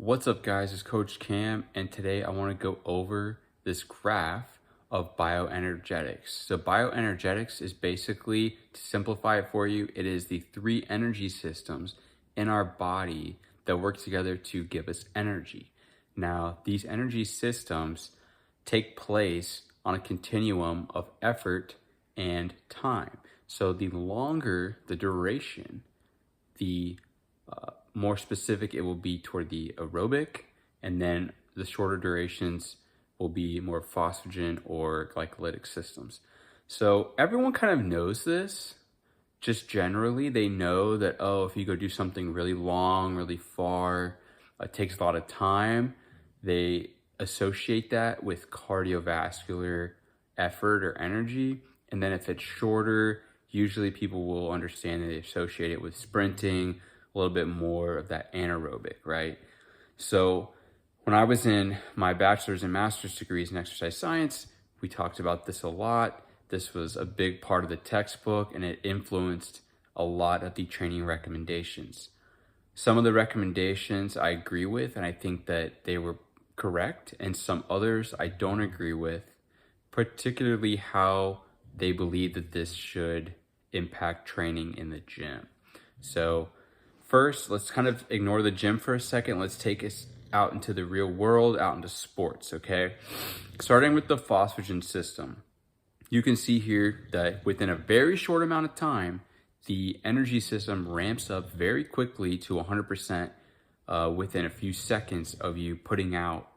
What's up guys, it's Coach Cam, and today I want to go over this graph of bioenergetics. So bioenergetics is basically, to simplify it for you, it is the three energy systems in our body that work together to give us energy. Now, these energy systems take place on a continuum of effort and time. So the longer the duration, the more specific it will be toward the aerobic, and then the shorter durations will be more phosphagen or glycolytic systems. So everyone kind of knows this. Just generally, they know that, oh, if you go do something really long, really far, it takes a lot of time. They associate that with cardiovascular effort or energy. And then if it's shorter, usually people will understand that they associate it with sprinting, a little bit more of that anaerobic, right? So when I was in my bachelor's and master's degrees in exercise science, we talked about this a lot. This was a big part of the textbook, and it influenced a lot of the training recommendations. Some of the recommendations I agree with, and I think that they were correct, and some others I don't agree with, particularly how they believe that this should impact training in the gym. So first, let's kind of ignore the gym for a second. Let's take us out into the real world, out into sports, okay? Starting with the phosphagen system. You can see here that within a very short amount of time, the energy system ramps up very quickly to 100% within a few seconds of you putting out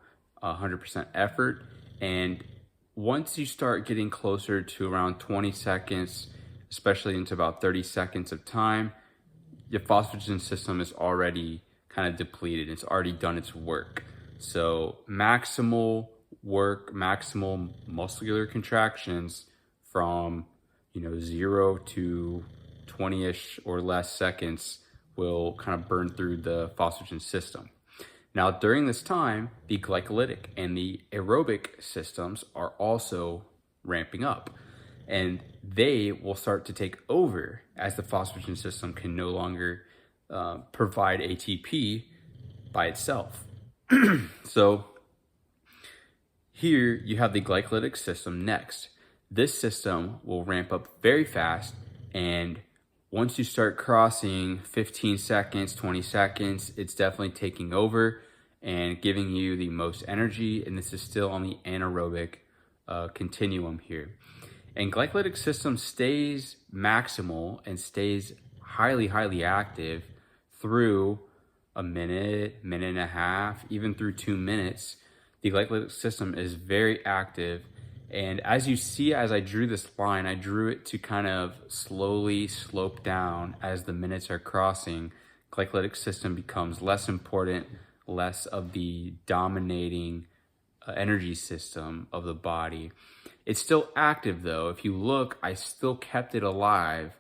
100% effort. And once you start getting closer to around 20 seconds, especially into about 30 seconds of time, your phosphagen system is already kind of depleted. It's already done its work. So maximal work, maximal muscular contractions from 0 to 20-ish or less seconds will kind of burn through the phosphagen system. Now, during this time, the glycolytic and the aerobic systems are also ramping up, and they will start to take over as the phosphagen system can no longer provide ATP by itself. So here you have the glycolytic system next. This system will ramp up very fast, and once you start crossing 15 seconds, 20 seconds, it's definitely taking over and giving you the most energy, and this is still on the anaerobic continuum here. And glycolytic system stays maximal and stays highly active through a minute, minute and a half, even through 2 minutes. The glycolytic system is very active. And as you see, as I drew this line, I drew it to kind of slowly slope down as the minutes are crossing. Glycolytic system becomes less important, less of the dominating energy system of the body. It's still active though. If you look, I still kept it alive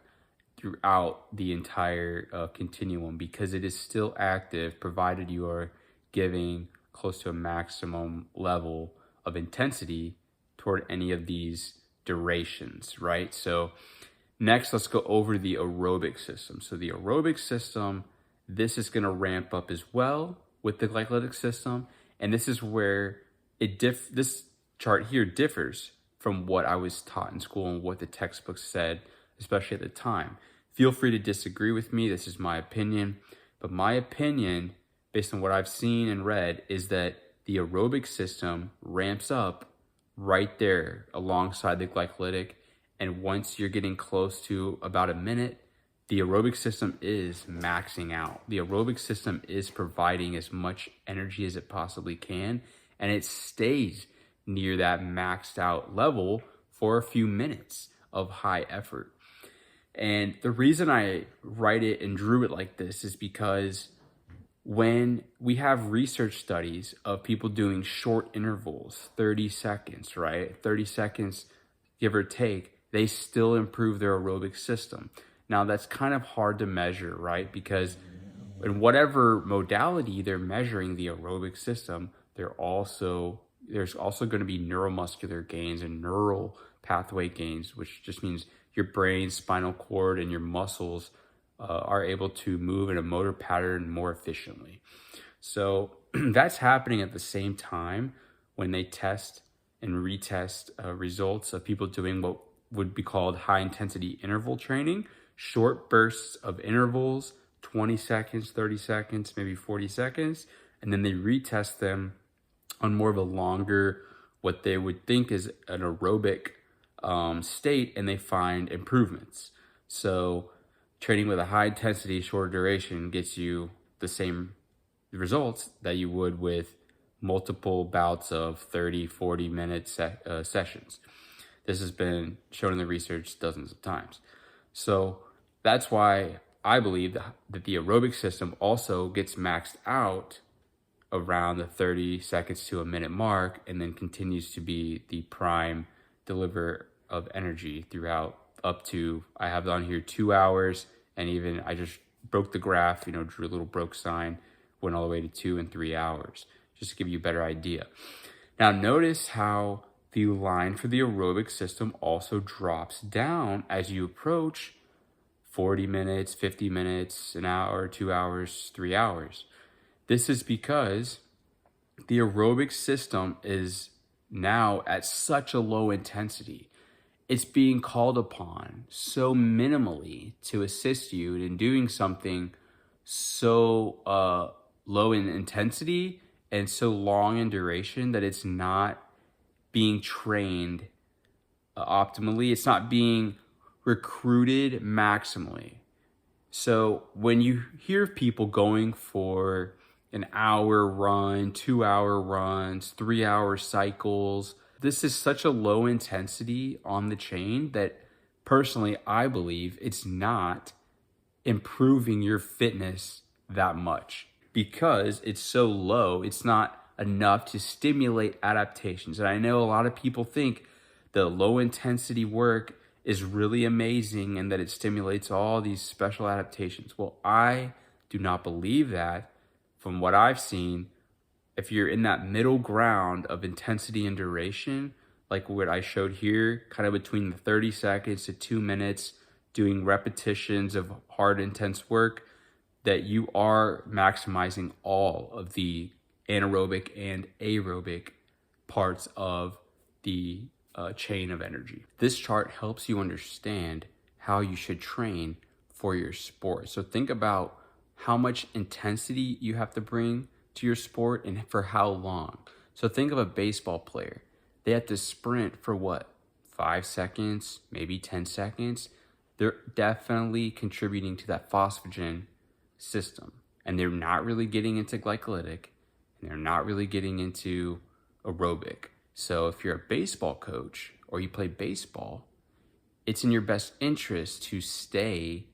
throughout the entire continuum because it is still active, provided you are giving close to a maximum level of intensity toward any of these durations, right? So next, let's go over the aerobic system. So the aerobic system, this is gonna ramp up as well with the glycolytic system, and this is where this chart here differs from what I was taught in school and what the textbook said, especially at the time. Feel free to disagree with me. This is my opinion. But my opinion, based on what I've seen and read, is that the aerobic system ramps up right there alongside the glycolytic. And once you're getting close to about a minute, the aerobic system is maxing out. The aerobic system is providing as much energy as it possibly can, and it stays near that maxed out level for a few minutes of high effort. And the reason I write it and drew it like this is because when we have research studies of people doing short intervals, 30 seconds, right? 30 seconds, give or take, they still improve their aerobic system. Now that's kind of hard to measure, right? Because in whatever modality they're measuring the aerobic system, there's also going to be neuromuscular gains and neural pathway gains, which just means your brain, spinal cord, and your muscles are able to move in a motor pattern more efficiently. So that's happening at the same time when they test and retest results of people doing what would be called high intensity interval training, short bursts of intervals, 20 seconds, 30 seconds, maybe 40 seconds, and then they retest them on more of a longer, what they would think is an aerobic state, and they find improvements. So training with a high intensity, short duration gets you the same results that you would with multiple bouts of 30, 40-minute sessions. This has been shown in the research dozens of times. So that's why I believe that the aerobic system also gets maxed out around the 30 seconds to a minute mark, and then continues to be the prime deliverer of energy throughout up to, I have on here 2 hours, and even I just broke the graph, drew a little broke sign, went all the way to 2 and 3 hours, just to give you a better idea. Now notice how the line for the aerobic system also drops down as you approach 40 minutes, 50 minutes, an hour, 2 hours, 3 hours. This is because the aerobic system is now at such a low intensity. It's being called upon so minimally to assist you in doing something so low in intensity and so long in duration that it's not being trained optimally. It's not being recruited maximally. So when you hear people going for an hour run, 2 hour runs, 3 hour cycles, this is such a low intensity on the chain that personally I believe it's not improving your fitness that much, because it's so low. It's not enough to stimulate adaptations. And I know a lot of people think the low intensity work is really amazing and that it stimulates all these special adaptations. Well, I do not believe that. From what I've seen, if you're in that middle ground of intensity and duration, like what I showed here, kind of between the 30 seconds to 2 minutes, doing repetitions of hard, intense work, that you are maximizing all of the anaerobic and aerobic parts of the chain of energy. This chart helps you understand how you should train for your sport. So think about how much intensity you have to bring to your sport and for how long. So think of a baseball player. They have to sprint for what? 5 seconds, maybe 10 seconds. They're definitely contributing to that phosphagen system. And they're not really getting into glycolytic, and they're not really getting into aerobic. So if you're a baseball coach or you play baseball, it's in your best interest to stay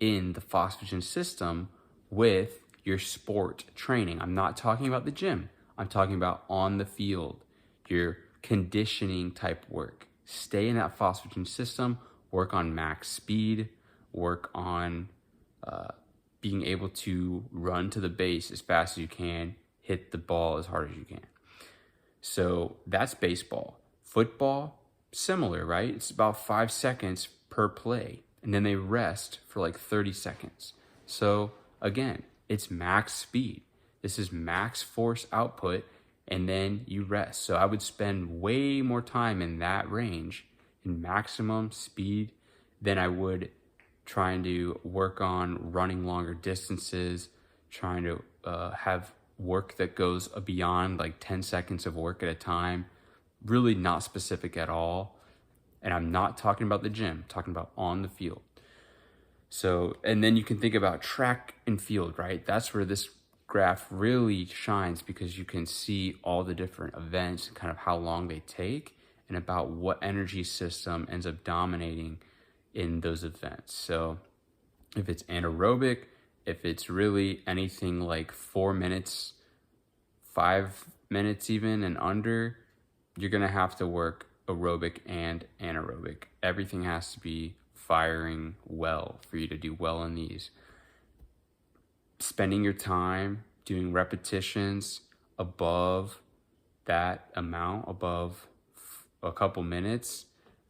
in the phosphagen system with your sport training. I'm not talking about the gym. I'm talking about on the field, your conditioning type work. Stay in that phosphagen system, work on max speed, work on being able to run to the base as fast as you can, hit the ball as hard as you can. So that's baseball. Football, similar, right? It's about 5 seconds per play, and then they rest for like 30 seconds. So again, it's max speed. This is max force output, and then you rest. So I would spend way more time in that range in maximum speed than I would trying to work on running longer distances, trying to have work that goes beyond like 10 seconds of work at a time. Really not specific at all. And I'm not talking about the gym, I'm talking about on the field. So, and then you can think about track and field, right? That's where this graph really shines, because you can see all the different events and kind of how long they take and about what energy system ends up dominating in those events. So if it's anaerobic, if it's really anything like 4 minutes, 5 minutes even and under, you're gonna have to work aerobic and anaerobic. Everything has to be firing well for you to do well in these. Spending your time doing repetitions above that amount, above a couple minutes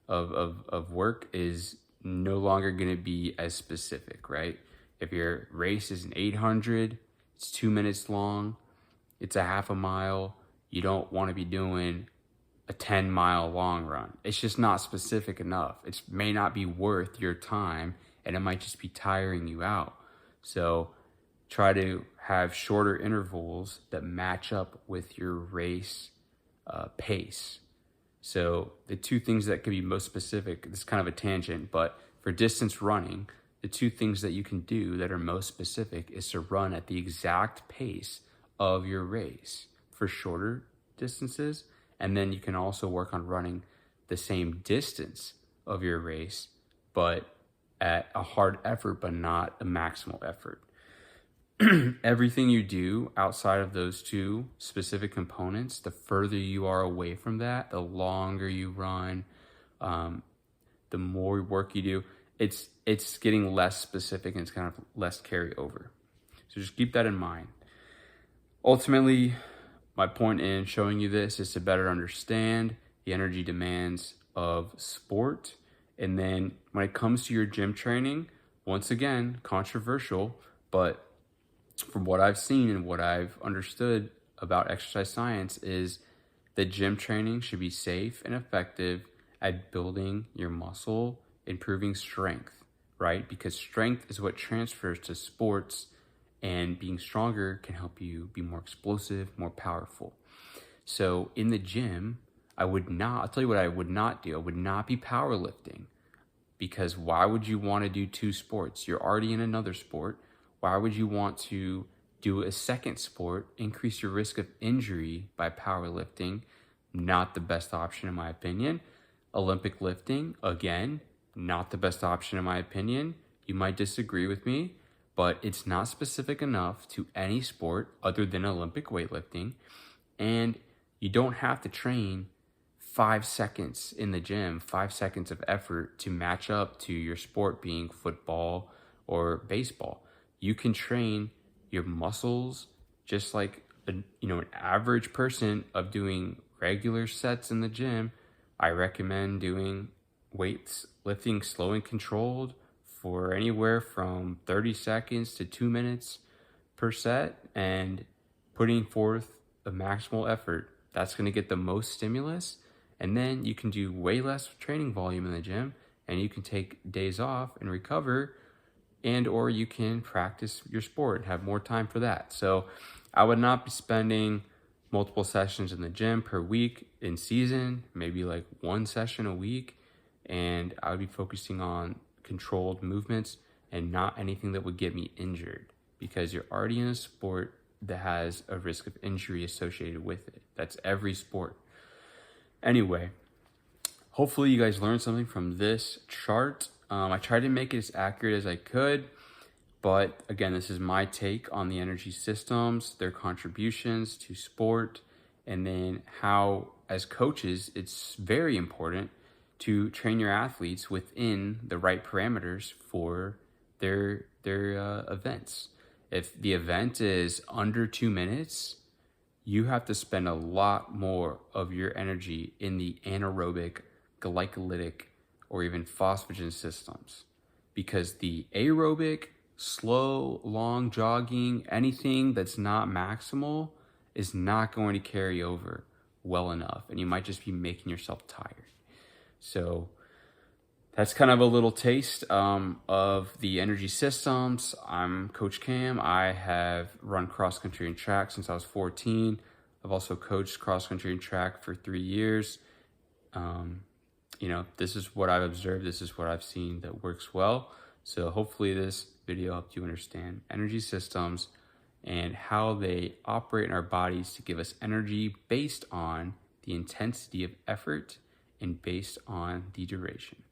of work, is no longer going to be as specific, right? If your race is an 800, it's 2 minutes long, it's a half a mile. You don't want to be doing a 10-mile long run. It's just not specific enough. It may not be worth your time, and it might just be tiring you out. So try to have shorter intervals that match up with your race pace. So the two things that can be most specific, this is kind of a tangent, but for distance running, the two things that you can do that are most specific is to run at the exact pace of your race for shorter distances. And then you can also work on running the same distance of your race, but at a hard effort, but not a maximal effort. Everything you do outside of those two specific components, the further you are away from that, the longer you run, the more work you do, it's getting less specific and it's kind of less carryover. So just keep that in mind. Ultimately, my point in showing you this is to better understand the energy demands of sport. And then when it comes to your gym training, once again, controversial, but from what I've seen and what I've understood about exercise science is that gym training should be safe and effective at building your muscle, improving strength, right? Because strength is what transfers to sports, and being stronger can help you be more explosive, more powerful. So in the gym, I'll tell you what I would not do. I would not be powerlifting, because why would you want to do two sports? You're already in another sport. Why would you want to do a second sport, increase your risk of injury by powerlifting? Not the best option in my opinion. Olympic lifting, again, not the best option in my opinion. You might disagree with me, but it's not specific enough to any sport other than Olympic weightlifting. And you don't have to train 5 seconds in the gym, 5 seconds of effort to match up to your sport being football or baseball. You can train your muscles just like an average person of doing regular sets in the gym. I recommend doing weights lifting slow and controlled for anywhere from 30 seconds to 2 minutes per set and putting forth a maximal effort. That's going to get the most stimulus. And then you can do way less training volume in the gym, and you can take days off and recover, and or you can practice your sport and have more time for that. So I would not be spending multiple sessions in the gym per week in season, maybe like one session a week. And I would be focusing on controlled movements and not anything that would get me injured, because you're already in a sport that has a risk of injury associated with it. That's every sport. Anyway, hopefully you guys learned something from this chart. I tried to make it as accurate as I could, but again, this is my take on the energy systems, their contributions to sport, and then how, as coaches, it's very important to train your athletes within the right parameters for their events. If the event is under 2 minutes, you have to spend a lot more of your energy in the anaerobic, glycolytic, or even phosphagen systems, because the aerobic, slow, long jogging, anything that's not maximal is not going to carry over well enough, and you might just be making yourself tired. So that's kind of a little taste of the energy systems. I'm Coach Cam. I have run cross country and track since I was 14. I've also coached cross country and track for 3 years. This is what I've observed. This is what I've seen that works well. So hopefully this video helped you understand energy systems and how they operate in our bodies to give us energy based on the intensity of effort and based on the duration.